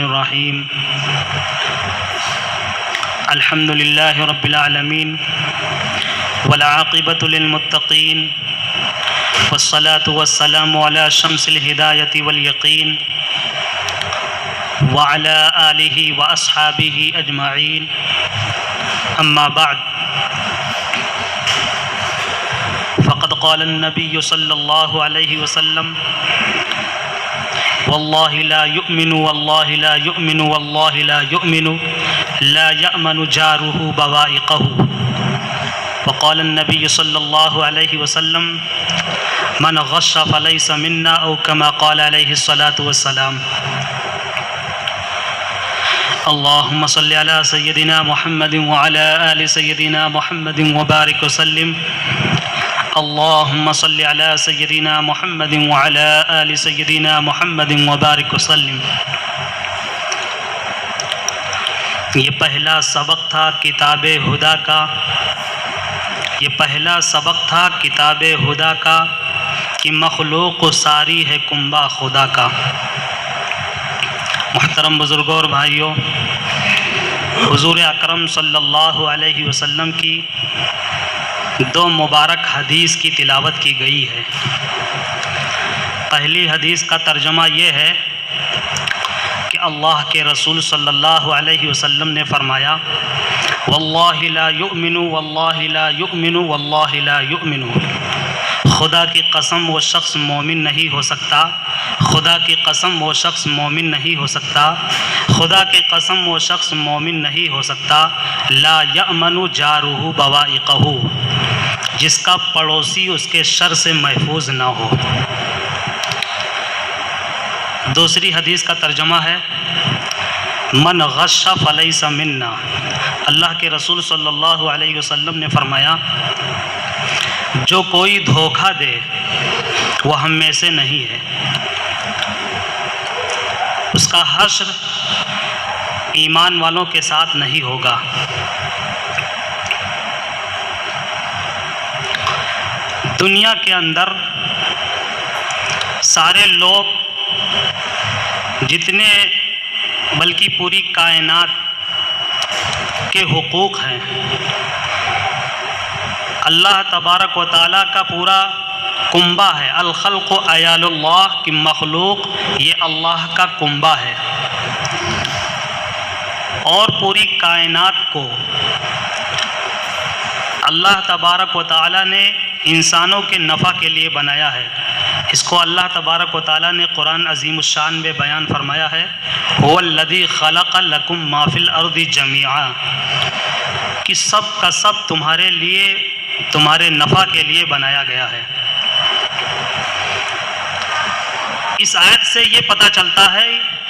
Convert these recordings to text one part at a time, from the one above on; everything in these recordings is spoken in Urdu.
الرحیم الحمد للہ رب العالمین والعاقبۃ للمتقین والصلاة والسلام علی شمس الہدایۃ والیقین وعلی آلہ واصحابہ اجمعین اما بعد فقد قال النبی صلی اللہ علیہ وسلم واللہ لا یؤمن واللہ لا یؤمن واللہ لا یؤمن لا یأمن جارہ بوائقہ وقال النبی صلی اللہ علیہ وسلم من غش فلیس منا او کما قال علیہ الصلاة والسلام اللہم صلی علی سیدنا محمد وعلی آل سیدنا محمد وبارک وسلم اللہم صلی علی سیدنا محمد وعلی آل سیدنا محمد وبارک وسلم۔ یہ پہلا سبق تھا کتاب ہدا کا، یہ پہلا سبق تھا کتاب ہدا کا کہ مخلوق ساری ہے کنبہ خدا کا۔ محترم بزرگوں اور بھائیوں، حضور اکرم صلی اللہ علیہ وسلم کی دو مبارک حدیث کی تلاوت کی گئی ہے۔ پہلی حدیث کا ترجمہ یہ ہے کہ اللہ کے رسول صلی اللہ علیہ وسلم نے فرمایا واللہ لا یؤمن واللہ لا یؤمن واللہ لا یؤمن، خدا کی قسم وہ شخص مومن نہیں ہو سکتا، خدا کی قسم وہ شخص مومن نہیں ہو سکتا، خدا کی قسم وہ شخص مومن نہیں ہو سکتا، لا یأمن جارہ بوائقہ، جس کا پڑوسی اس کے شر سے محفوظ نہ ہو۔ دوسری حدیث کا ترجمہ ہے من غش فلیس منا، اللہ کے رسول صلی اللہ علیہ وسلم نے فرمایا جو کوئی دھوکہ دے وہ ہم میں سے نہیں ہے، اس کا حشر ایمان والوں کے ساتھ نہیں ہوگا۔ دنیا کے اندر سارے لوگ جتنے بلکہ پوری کائنات کے حقوق ہیں، اللہ تبارک و تعالیٰ کا پورا کنبہ ہے، الخلق عیال اللہ کی مخلوق یہ اللہ کا کنبہ ہے، اور پوری کائنات کو اللہ تبارک و تعالیٰ نے انسانوں کے نفع کے لیے بنایا ہے۔ اس کو اللہ تبارک و تعالیٰ نے قرآن عظیم الشان میں بیان فرمایا ہے هو الذی خلق لکم ما فی الارض جمیعا، کہ سب کا سب تمہارے لیے تمہارے نفع کے لیے بنایا گیا ہے۔ اس آیت سے یہ پتہ چلتا ہے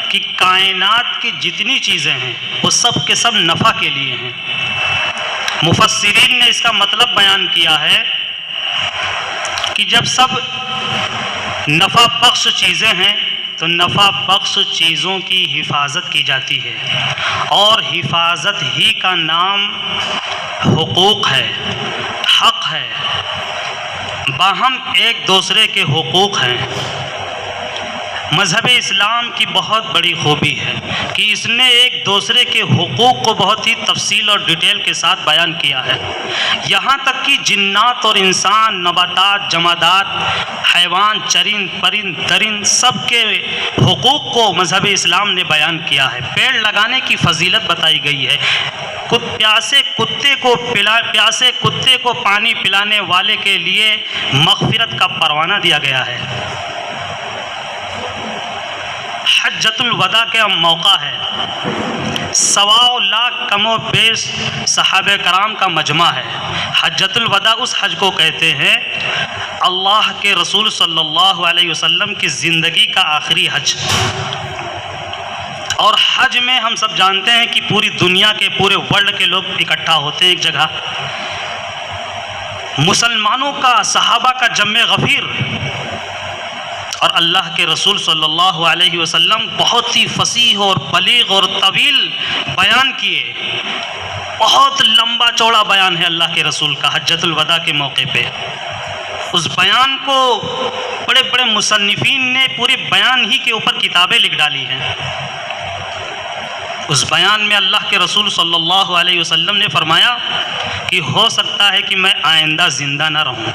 کہ کائنات کی جتنی چیزیں ہیں وہ سب کے سب نفع کے لیے ہیں۔ مفسرین نے اس کا مطلب بیان کیا ہے کہ جب سب نفع بخش چیزیں ہیں تو نفع بخش چیزوں کی حفاظت کی جاتی ہے، اور حفاظت ہی کا نام حقوق ہے، حق ہے، باہم ایک دوسرے کے حقوق ہیں۔ مذہب اسلام کی بہت بڑی خوبی ہے کہ اس نے ایک دوسرے کے حقوق کو بہت ہی تفصیل اور ڈیٹیل کے ساتھ بیان کیا ہے، یہاں تک کہ جنات اور انسان، نباتات، جمادات، حیوان، چرند، پرند، درند، سب کے حقوق کو مذہب اسلام نے بیان کیا ہے۔ پیڑ لگانے کی فضیلت بتائی گئی ہے، پیاسے کتے کو پانی پلانے والے کے لیے مغفرت کا پروانہ دیا گیا ہے۔ حجۃ الوداع کا موقع ہے، 1.25 لاکھ کم و بیش صحابہ کرام کا مجمع ہے۔ حجۃ الوداع اس حج کو کہتے ہیں اللہ کے رسول صلی اللہ علیہ وسلم کی زندگی کا آخری حج، اور حج میں ہم سب جانتے ہیں کہ پوری دنیا کے پورے ورلڈ کے لوگ اکٹھا ہوتے ہیں ایک جگہ۔ مسلمانوں کا، صحابہ کا جمع غفیر، اور اللہ کے رسول صلی اللہ علیہ وسلم بہت ہی فصیح اور بلیغ اور طویل بیان کیے، بہت لمبا چوڑا بیان ہے اللہ کے رسول کا حجۃ الوداع کے موقع پہ۔ اس بیان کو بڑے بڑے مصنفین نے پورے بیان ہی کے اوپر کتابیں لکھ ڈالی ہیں۔ اس بیان میں اللہ کے رسول صلی اللہ علیہ وسلم نے فرمایا کہ ہو سکتا ہے کہ میں آئندہ زندہ نہ رہوں.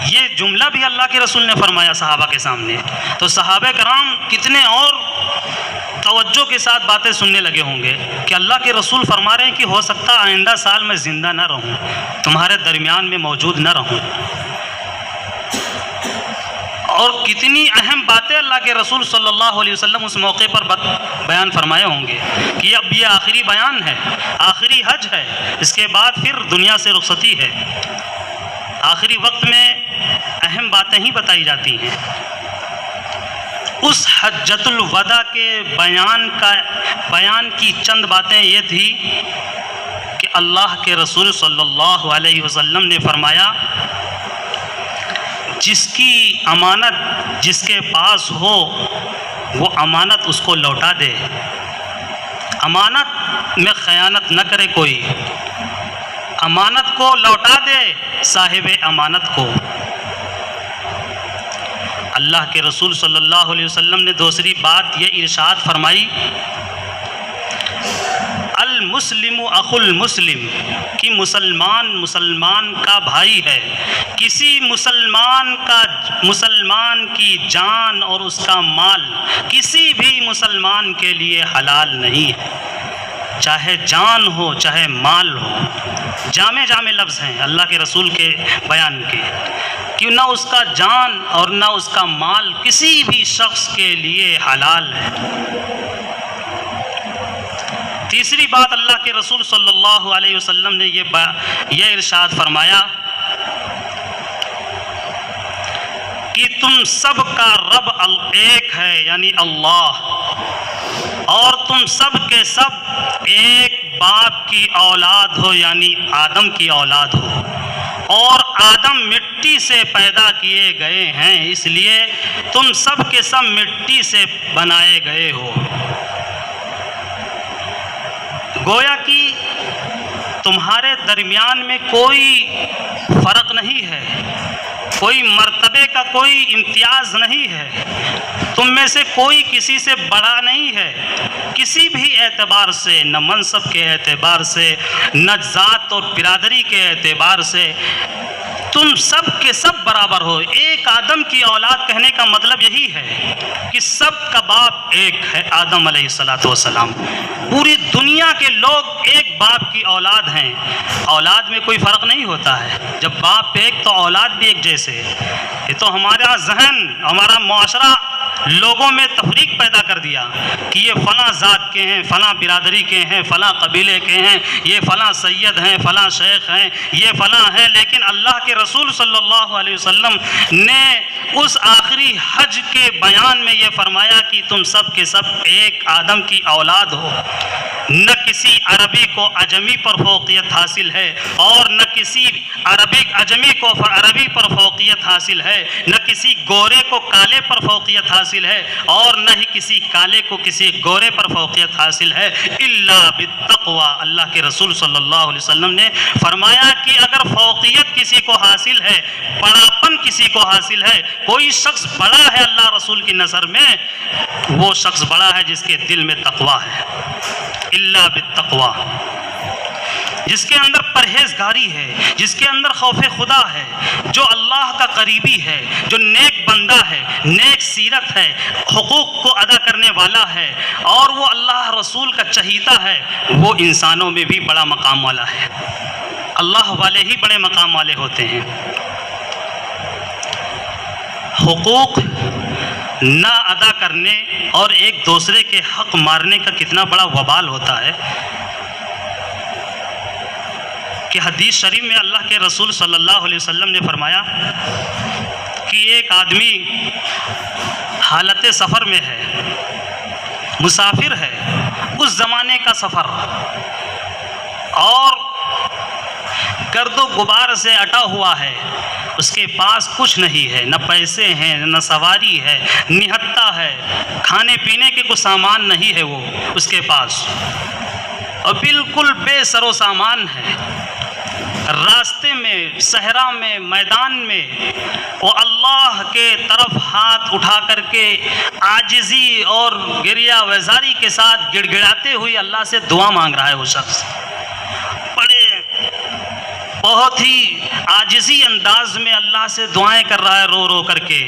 یہ جملہ بھی اللہ کے رسول نے فرمایا صحابہ کے سامنے. تو صحابہ کرام کتنے اور توجہ کے ساتھ باتیں سننے لگے ہوں گے کہ اللہ کے رسول فرما رہے ہیں کہ ہو سکتا ہے آئندہ سال میں زندہ نہ رہوں، تمہارے درمیان میں موجود نہ رہوں. اور کتنی اہم باتیں اللہ کے رسول صلی اللہ علیہ وسلم اس موقع پر بیان فرمائے ہوں گے کہ اب یہ آخری بیان ہے، آخری حج ہے، اس کے بعد پھر دنیا سے رخصتی ہے. آخری وقت میں اہم باتیں ہی بتائی جاتی ہیں. اس حجۃ الوداع کے بیان کی چند باتیں یہ تھی کہ اللہ کے رسول صلی اللہ علیہ وسلم نے فرمایا جس کی امانت جس کے پاس ہو وہ امانت اس کو لوٹا دے. امانت میں خیانت نہ کرے کوئی، امانت کو لوٹا دے صاحب امانت کو. اللہ کے رسول صلی اللہ علیہ وسلم نے دوسری بات یہ ارشاد فرمائی المسلم اخو المسلم، کہ مسلمان کا بھائی ہے. کسی مسلمان کی جان اور اس کا مال کسی بھی مسلمان کے لیے حلال نہیں ہے، چاہے جان ہو چاہے مال ہو. جامع لفظ ہیں اللہ کے رسول کے بیان کے کہ نہ اس کا جان اور نہ اس کا مال کسی بھی شخص کے لیے حلال ہے. تیسری بات اللہ کے رسول صلی اللہ علیہ وسلم نے یہ ارشاد فرمایا کہ تم سب کا رب ایک ہے یعنی اللہ، اور تم سب کے سب ایک باپ کی اولاد ہو یعنی آدم کی اولاد ہو، اور آدم مٹی سے پیدا کیے گئے ہیں اس لیے تم سب کے سب مٹی سے بنائے گئے ہو. گویا کہ تمہارے درمیان میں کوئی فرق نہیں ہے، کوئی مرتبے کا کوئی امتیاز نہیں ہے، تم میں سے کوئی کسی سے بڑا نہیں ہے کسی بھی اعتبار سے، نہ منصب کے اعتبار سے نہ ذات اور برادری کے اعتبار سے. تم سب کے سب برابر ہو. ایک آدم کی اولاد کہنے کا مطلب یہی ہے کہ سب کا باپ ایک ہے آدم علیہ السلام. پوری دنیا کے لوگ ایک باپ کی اولاد ہیں. اولاد میں کوئی فرق نہیں ہوتا ہے. جب باپ ایک تو اولاد بھی ایک جیسے. یہ تو ہمارا ذہن ہمارا معاشرہ لوگوں میں تفریق پیدا کر دیا کہ یہ فلاں ذات کے ہیں، فلاں برادری کے ہیں، فلاں قبیلے کے ہیں، یہ فلاں سید ہیں، فلاں شیخ ہیں، یہ فلاں ہیں. لیکن اللہ کے رسول صلی اللہ علیہ وسلم نے اس آخری حج کے بیان میں یہ فرمایا کہ تم سب کے سب ایک آدم کی اولاد ہو. نہ کسی عربی کو عجمی پر فوقیت حاصل ہے اور نہ کسی عجمی کو عربی پر فوقیت حاصل ہے، نہ کسی گورے کو کالے پر فوقیت حاصل ہے اور نہ ہی کسی کالے کو کسی گورے پر فوقیت حاصل ہے الا بالتقوی. اللہ کے رسول صلی اللہ علیہ وسلم نے فرمایا کہ اگر فوقیت کسی کو حاصل ہے، بڑاپن کسی کو حاصل ہے، کوئی شخص بڑا ہے اللہ رسول کی نظر میں، وہ شخص بڑا ہے جس کے دل میں تقوی ہے. الا بالتقوی، جس کے اندر پرہیزگاری ہے، جس کے اندر خوف خدا ہے، جو اللہ کا قریبی ہے، جو نیک بندہ ہے، نیک سیرت ہے، حقوق کو ادا کرنے والا ہے اور وہ اللہ رسول کا چہیتا ہے، وہ انسانوں میں بھی بڑا مقام والا ہے. اللہ والے ہی بڑے مقام والے ہوتے ہیں. حقوق نہ ادا کرنے اور ایک دوسرے کے حق مارنے کا کتنا بڑا وبال ہوتا ہے کہ حدیث شریف میں اللہ کے رسول صلی اللہ علیہ وسلم نے فرمایا کہ ایک آدمی حالت سفر میں ہے، مسافر ہے، اس زمانے کا سفر، اور گرد و غبار سے اٹا ہوا ہے، اس کے پاس کچھ نہیں ہے، نہ پیسے ہیں نہ سواری ہے، نہتا ہے، کھانے پینے کے کوئی سامان نہیں ہے وہ اس کے پاس، اور بالکل بے سر و سامان ہے. راستے میں، صحرا میں، میدان میں وہ اللہ کے طرف ہاتھ اٹھا کر کے عاجزی اور گریہ وزاری کے ساتھ گڑ گڑاتے ہوئے اللہ سے دعا مانگ رہا ہے. وہ شخص بڑے بہت ہی عاجزی انداز میں اللہ سے دعائیں کر رہا ہے، رو رو کر کے.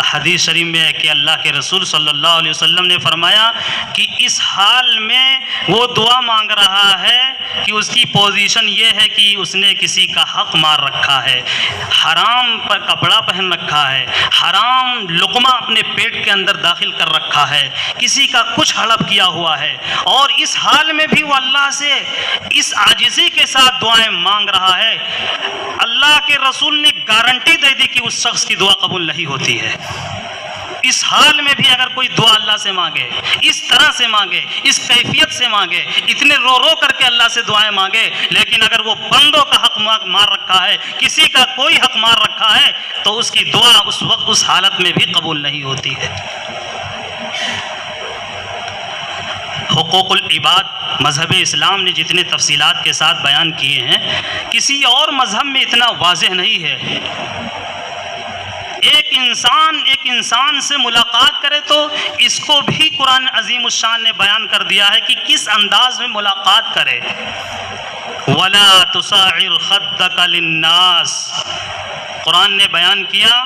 حدیث شریف میں ہے کہ اللہ کے رسول صلی اللہ علیہ وسلم نے فرمایا کہ اس حال میں وہ دعا مانگ رہا ہے کہ اس کی پوزیشن یہ ہے کہ اس نے کسی کا حق مار رکھا ہے، حرام پر کپڑا پہن رکھا ہے، حرام لقمہ اپنے پیٹ کے اندر داخل کر رکھا ہے، کسی کا کچھ ہڑپ کیا ہوا ہے، اور اس حال میں بھی وہ اللہ سے اس عاجزی کے ساتھ دعائیں مانگ رہا ہے. اللہ کے رسول نے گارنٹی دے دی کہ اس شخص کی دعا قبول نہیں ہوتی ہے. اس حال میں بھی اگر کوئی دعا اللہ سے مانگے، اس طرح سے مانگے، اس کیفیت سے مانگے، اتنے رو رو کر کے اللہ سے دعائیں مانگے، لیکن اگر وہ بندوں کا حق مار رکھا ہے، کسی کا کوئی حق مار رکھا ہے، تو اس کی دعا اس وقت اس حالت میں بھی قبول نہیں ہوتی ہے. حقوق العباد مذہب اسلام نے جتنے تفصیلات کے ساتھ بیان کیے ہیں، کسی اور مذہب میں اتنا واضح نہیں ہے. ایک انسان سے ملاقات کرے تو اس کو بھی قرآن عظیم الشان نے بیان کر دیا ہے کہ کس انداز میں ملاقات کرے. وَلَا تُسَاعِرْ خَدَّكَ لِلنَّاسِ، قرآن نے بیان کیا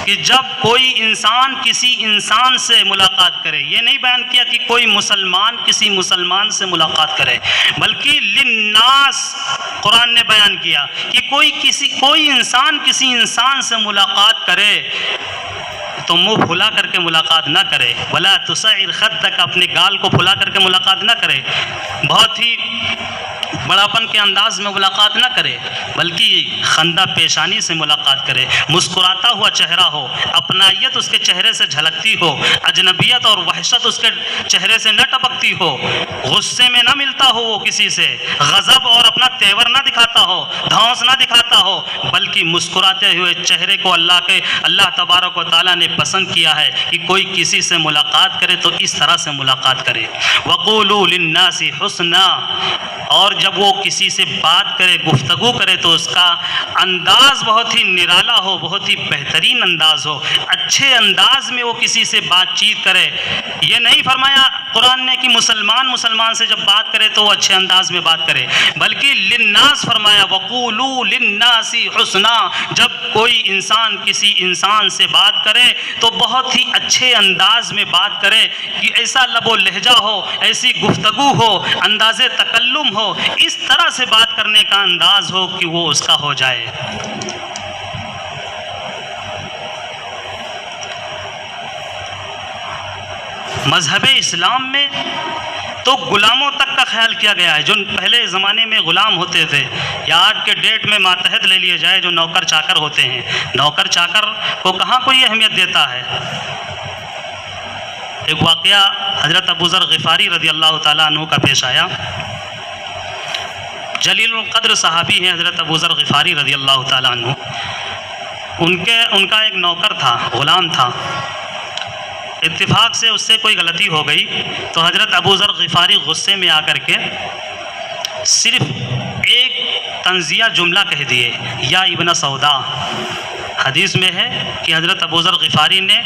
کہ جب کوئی انسان کسی انسان سے ملاقات کرے، یہ نہیں بیان کیا کہ کوئی مسلمان کسی مسلمان سے ملاقات کرے، بلکہ للناس قرآن نے بیان کیا کہ کوئی انسان کسی انسان سے ملاقات کرے تو منہ پھلا کر کے ملاقات نہ کرے. ولا تسعر خدک، اپنے گال کو پھلا کر کے ملاقات نہ کرے، بہت ہی بڑاپن کے انداز میں ملاقات نہ کرے، بلکہ خندہ پیشانی سے ملاقات کرے، مسکراتا ہوا چہرہ ہو، اپنائیت اس کے چہرے سے جھلکتی ہو، اجنبیت اور وحشت اس کے چہرے سے نہ ٹپکتی ہو، غصے میں نہ ملتا ہو وہ کسی سے، غضب اور اپنا تیور نہ دکھاتا ہو، دھونس نہ دکھاتا ہو، بلکہ مسکراتے ہوئے چہرے کو اللہ تبارک و تعالیٰ نے پسند کیا ہے کہ کوئی کسی سے ملاقات کرے تو اس طرح سے ملاقات کرے. وَقُولُوا لِلنَّاسِ حُسْنًا، اور جب وہ کسی سے بات کرے، گفتگو کرے، تو اس کا انداز بہت ہی نرالا ہو، بہت ہی بہترین انداز ہو، اچھے انداز میں وہ کسی سے بات چیت کرے. یہ نہیں فرمایا قرآن نے کہ مسلمان سے جب بات کرے تو وہ اچھے انداز میں بات کرے، بلکہ للناس فرمایا. وَقُولُوا لِلنَّاسِ حُسْنًا، جب کوئی انسان کسی انسان سے بات کرے تو بہت ہی اچھے انداز میں بات کرے، کہ ایسا لب و لہجہ ہو، ایسی گفتگو ہو، انداز تکلم ہو، اس طرح سے بات کرنے کا انداز ہو کہ وہ اس کا ہو جائے. مذہب اسلام میں تو غلاموں تک کا خیال کیا گیا ہے. جو پہلے زمانے میں غلام ہوتے تھے، یا آج کے ڈیٹ میں ماتحت لے لیے جائے جو نوکر چاکر ہوتے ہیں، نوکر چاکر کو کہاں کوئی اہمیت دیتا ہے. ایک واقعہ حضرت ابو ذر غفاری رضی اللہ تعالیٰ عنہ کا پیش آیا. جلیل القدر صحابی ہیں حضرت ابو ذر غفاری رضی اللہ تعالیٰ عنہ. ان کا ایک نوکر تھا، غلام تھا. اتفاق سے اس سے کوئی غلطی ہو گئی تو حضرت ابو ذر غفاری غصے میں آ کر کے صرف ایک طنزیہ جملہ کہہ دیے، یا ابن سودا. حدیث میں ہے کہ حضرت ابو ذر غفاری نے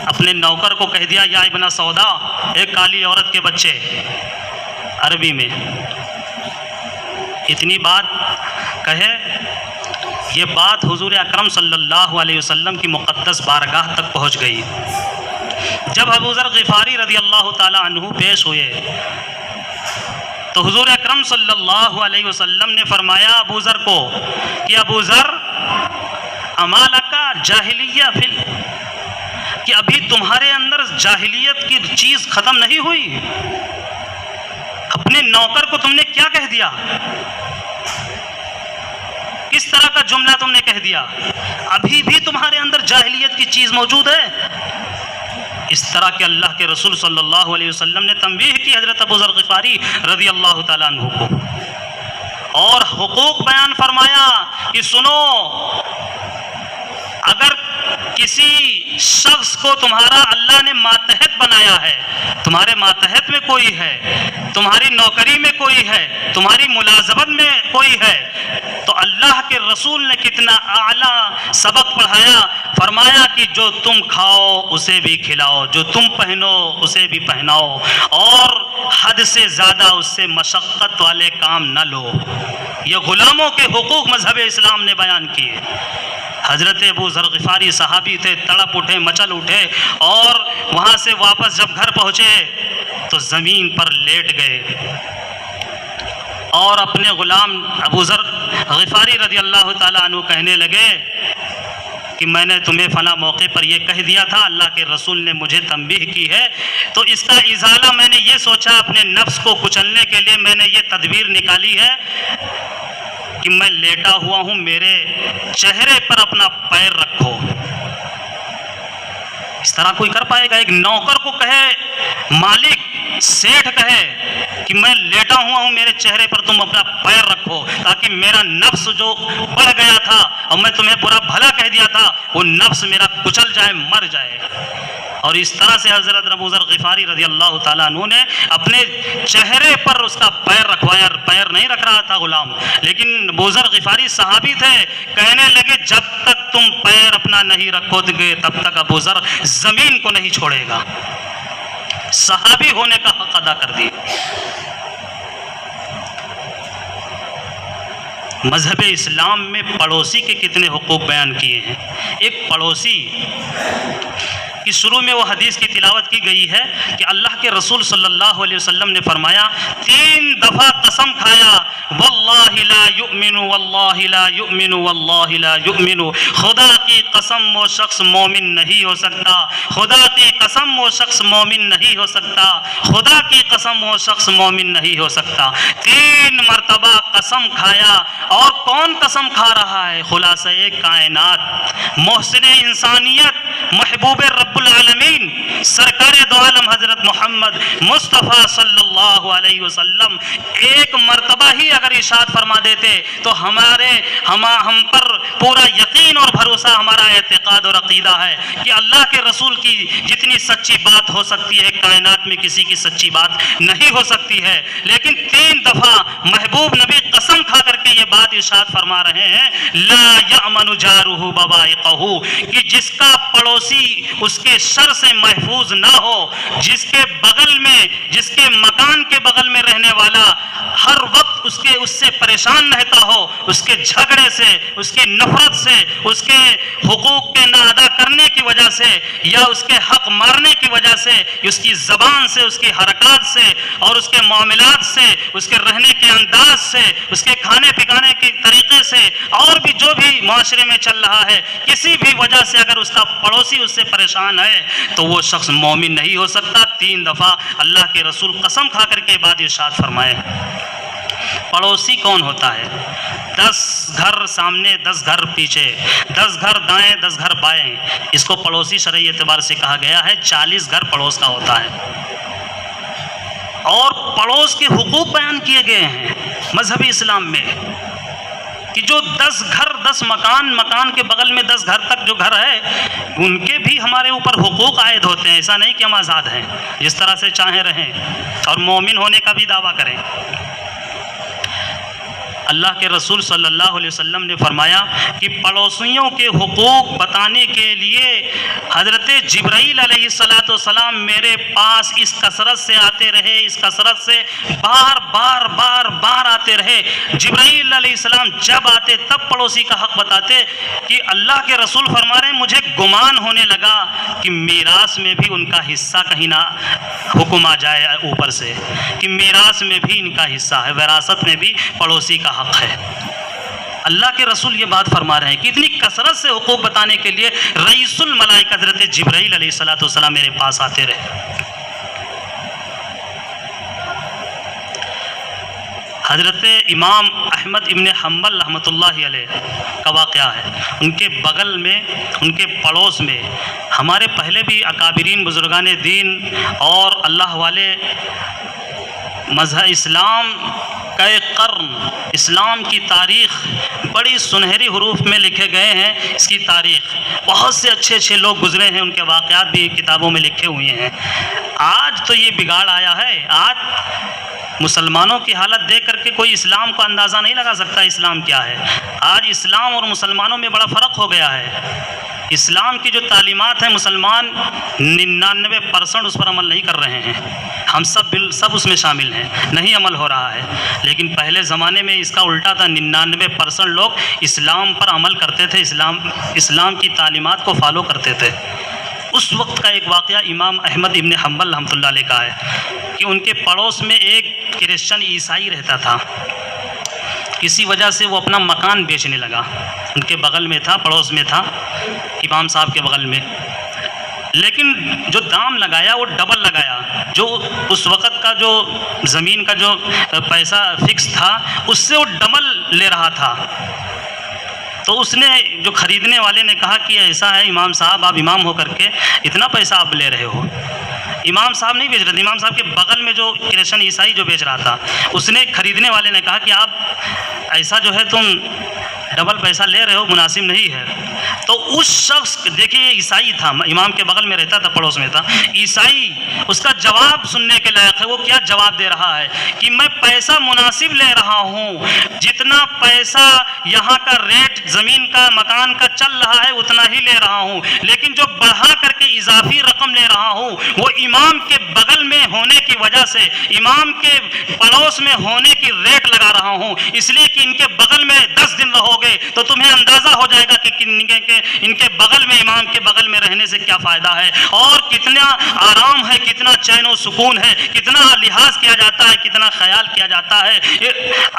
اپنے نوکر کو کہہ دیا، یا ابن سودا، ایک کالی عورت کے بچے، عربی میں. اتنی بات کہے، یہ بات حضور اکرم صلی اللہ علیہ وسلم کی مقدس بارگاہ تک پہنچ گئی. جب ابو ذر غفاری رضی اللہ تعالی عنہ پیش ہوئے تو حضور اکرم صلی اللہ علیہ وسلم نے فرمایا ابو ذر کو کہ ابو ذر، اما لکا جاہلیہ فل، کہ ابھی تمہارے اندر جاہلیت کی چیز ختم نہیں ہوئی؟ اپنے نوکر کو تم نے کیا کہہ دیا؟ کس طرح کا جملہ تم نے کہہ دیا؟ ابھی بھی تمہارے اندر جاہلیت کی چیز موجود ہے؟ اس طرح کے اللہ کے رسول صلی اللہ علیہ وسلم نے تنبیہ کی حضرت ابو ذر غفاری رضی اللہ تعالیٰ عنہ کو، اور حقوق بیان فرمایا کہ سنو، اگر کسی شخص کو تمہارا اللہ نے ماتحت بنایا ہے، تمہارے ماتحت میں کوئی ہے، تمہاری نوکری میں کوئی ہے، تمہاری ملازمت میں کوئی ہے، تو اللہ کے رسول نے کتنا اعلیٰ سبق پڑھایا، فرمایا کہ جو تم کھاؤ اسے بھی کھلاؤ، جو تم پہنو اسے بھی پہناؤ، اور حد سے زیادہ اس سے مشقت والے کام نہ لو۔ یہ غلاموں کے حقوق مذہب اسلام نے بیان کیے۔ حضرت ابو ذر غفاری صحابی تھے، تڑپ اٹھے، مچل اٹھے، اور وہاں سے واپس جب گھر پہنچے تو زمین پر لیٹ گئے اور اپنے غلام ابو ذر غفاری رضی اللہ تعالیٰ عنہ کہنے لگے کہ میں نے تمہیں فلاں موقع پر یہ کہہ دیا تھا، اللہ کے رسول نے مجھے تنبیہ کی ہے، تو اس کا ازالہ میں نے یہ سوچا، اپنے نفس کو کچلنے کے لیے میں نے یہ تدبیر نکالی ہے کہ میں لیٹا ہوا ہوں، میرے چہرے پر اپنا پیر رکھو۔ اس طرح کوئی کر پائے گا؟ ایک نوکر کو کہے، مالک سیٹھ کہے کہ میں لیٹا ہوا ہوں، میرے چہرے پر تم اپنا پیر رکھو تاکہ میرا نفس جو بڑھ گیا تھا اور میں تمہیں برا بھلا کہہ دیا تھا، وہ نفس میرا کچل جائے، مر جائے۔ اور اس طرح سے حضرت ابو ذر غفاری رضی اللہ تعالیٰ عنہ نے اپنے چہرے پر اس کا پیر رکھوایا، پیر نہیں رکھ رہا تھا غلام، لیکن ابو ذر غفاری صحابی تھے، کہنے لگے جب تک تم پیر اپنا نہیں رکھو گے تب تک ابو ذر زمین کو نہیں چھوڑے گا۔ صحابی ہونے کا حق ادا کر دیا۔ مذہب اسلام میں پڑوسی کے کتنے حقوق بیان کیے ہیں۔ ایک پڑوسی کہ شروع میں وہ حدیث کی تلاوت کی گئی ہے کہ اللہ کے رسول صلی اللہ علیہ وسلم نے فرمایا، 3 دفعہ قسم کھایا، واللہ لا یؤمن واللہ لا یؤمن واللہ لا یؤمن، خدا کی قسم وہ شخص مومن نہیں ہو سکتا، خدا کی قسم وہ شخص مومن نہیں ہو سکتا، خدا کی قسم وہ شخص مومن نہیں ہو سکتا۔ 3 مرتبہ قسم کھایا، اور کون قسم کھا رہا ہے؟ خلاصہ کائنات، محسن انسانیت، محبوب رب العالمین، سرکار دو عالم حضرت محمد مصطفیٰ صلی اللہ علیہ وسلم ایک مرتبہ ہی اگر ارشاد فرما دیتے تو ہم پر پورا یقین اور بھروسہ، ہمارا اعتقاد اور عقیدہ ہے کہ اللہ کے رسول کی جتنی سچی بات ہو سکتی ہے کائنات میں کسی کی سچی بات نہیں ہو سکتی ہے، لیکن 3 دفعہ محبوب نبی قسم کھا کر کے یہ بات ارشاد فرما رہے ہیں، لا یأمن جارہ بوائقہ، کہ جس کا پڑوسی اس کے شر سے محفوظ نہ ہو، جس کے بغل میں، جس کے مکان کے بغل میں رہنے والا ہر وقت اس سے پریشان رہتا ہو، اس کے جھگڑے سے، اس کی نفرت سے، اس کے حقوق کے نہ ادا کرنے کی وجہ سے، یا اس کے حق مارنے کی وجہ سے، اس کی زبان سے، اس کی حرکات سے، اور اس کے معاملات سے، اس کے رہنے کے انداز سے، اس کے کھانے پکانے کے طریقے سے، اور بھی جو بھی معاشرے میں چل رہا ہے، کسی بھی وجہ سے اگر اس کا پڑوسی اس سے پریشان ہے تو وہ شخص مومن نہیں ہو سکتا۔ 3 دفعہ اللہ کے رسول قسم کھا کر کے بات ارشاد فرمائے۔ پڑوسی کون ہوتا ہے؟ 10 گھر سامنے، 10 گھر پیچھے، 10 گھر دائیں، 10 گھر بائیں، اس کو پڑوسی شرعی اعتبار سے کہا گیا ہے۔ 40 گھر پڑوس کا ہوتا ہے، اور پڑوس کے حقوق بیان کیے گئے ہیں مذہبی اسلام میں کہ جو 10 گھر، 10 مکان کے بغل میں 10 گھر تک جو گھر ہے، ان کے بھی ہمارے اوپر حقوق عائد ہوتے ہیں۔ ایسا نہیں کہ ہم آزاد ہیں، جس طرح سے چاہیں رہیں اور مومن ہونے کا بھی دعویٰ کریں۔ اللہ کے رسول صلی اللہ علیہ وسلم نے فرمایا کہ پڑوسیوں کے حقوق بتانے کے لیے حضرت جبرائیل علیہ السلام میرے پاس اس کثرت سے آتے رہے، اس کثرت سے بار آتے رہے۔ جبرائیل علیہ السلام جب آتے تب پڑوسی کا حق بتاتے کہ اللہ کے رسول فرما رہے ہیں مجھے گمان ہونے لگا کہ میراث میں بھی ان کا حصہ کہیں نہ حکم آ جائے اوپر سے، کہ میراث میں بھی ان کا حصہ ہے، وراثت میں بھی پڑوسی کا حق ہے۔ اللہ کے رسول یہ بات فرما رہے ہیں کہ اتنی کثرت سے حقوق بتانے کے لیے رئیس الملائکہ حضرت جبرائیل علیہ السلام میرے پاس آتے رہے۔ حضرت امام احمد ابن حنبل رحمۃ اللہ علیہ کا واقعہ ہے، ان کے بغل میں، ان کے پڑوس میں ہمارے پہلے بھی اکابرین بزرگان دین اور اللہ والے مذہب اسلام کا ایک قرن، اسلام کی تاریخ بڑی سنہری حروف میں لکھے گئے ہیں۔ اس کی تاریخ بہت سے اچھے لوگ گزرے ہیں، ان کے واقعات بھی کتابوں میں لکھے ہوئے ہیں۔ آج تو یہ بگاڑ آیا ہے، آج مسلمانوں کی حالت دیکھ کر کے کوئی اسلام کو اندازہ نہیں لگا سکتا اسلام کیا ہے۔ آج اسلام اور مسلمانوں میں بڑا فرق ہو گیا ہے۔ اسلام کی جو تعلیمات ہیں مسلمان 99% اس پر عمل نہیں کر رہے ہیں، ہم سب اس میں شامل ہیں، نہیں عمل ہو رہا ہے۔ لیکن پہلے زمانے میں اس کا الٹا تھا، 99% لوگ اسلام پر عمل کرتے تھے، اسلام کی تعلیمات کو فالو کرتے تھے۔ اس وقت کا ایک واقعہ امام احمد ابن حنبل رحمۃ اللہ علیہ کا ہے کہ ان کے پڑوس میں ایک کرسچن عیسائی رہتا تھا۔ کسی وجہ سے وہ اپنا مکان بیچنے لگا، ان کے بغل میں تھا، پڑوس میں تھا، امام صاحب کے بغل میں، لیکن جو دام لگایا وہ ڈبل لگایا، جو اس وقت کا جو زمین کا جو پیسہ فکس تھا اس سے وہ ڈبل لے رہا تھا۔ تو اس نے جو خریدنے والے نے کہا کہ ایسا ہے امام صاحب، آپ امام ہو کر کے اتنا پیسہ آپ لے رہے ہو۔ امام صاحب نہیں بیچ رہے تھے، امام صاحب کے بغل میں جو کرسچن عیسائی جو بیچ رہا تھا، اس نے خریدنے والے نے کہا کہ آپ ایسا جو ہے تم ڈبل پیسہ لے رہے ہو، مناسب نہیں ہے۔ تو اس شخص، دیکھیے عیسائی تھا، امام کے بغل میں رہتا تھا، پڑوس میں تھا، عیسائی، اس کا جواب سننے کے لائق ہے۔ وہ کیا جواب دے رہا ہے کہ میں پیسہ مناسب لے رہا ہوں، جتنا پیسہ یہاں کا ریٹ زمین کا مکان کا چل رہا ہے اتنا ہی لے رہا ہوں، لیکن جو بڑھا کر کے اضافی رقم لے رہا ہوں وہ امام کے بغل میں ہونے کی وجہ سے، امام کے پڑوس میں ہونے کی ریٹ لگا رہا ہوں، اس لیے کہ ان کے بغل میں 10 دن رہو گے تو تمہیں اندازہ ہو جائے گا کہ ان کے بغل میں، امام کے بغل میں رہنے سے کیا فائدہ ہے، اور کتنا آرام ہے، کتنا چین و سکون ہے، کتنا لحاظ کیا جاتا ہے، کتنا خیال کیا جاتا ہے۔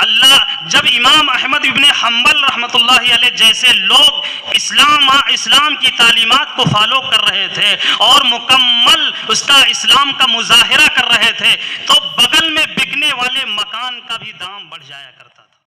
اللہ جب امام احمد ابن حنبل رحمۃ اللہ علیہ جیسے لوگ اسلام کی تعلیمات کو فالو کر رہے تھے اور مکمل اس کا اسلام کا مظاہرہ کر رہے تھے، تو بغل میں بکنے والے مکان کا بھی دام بڑھ جایا کرتا۔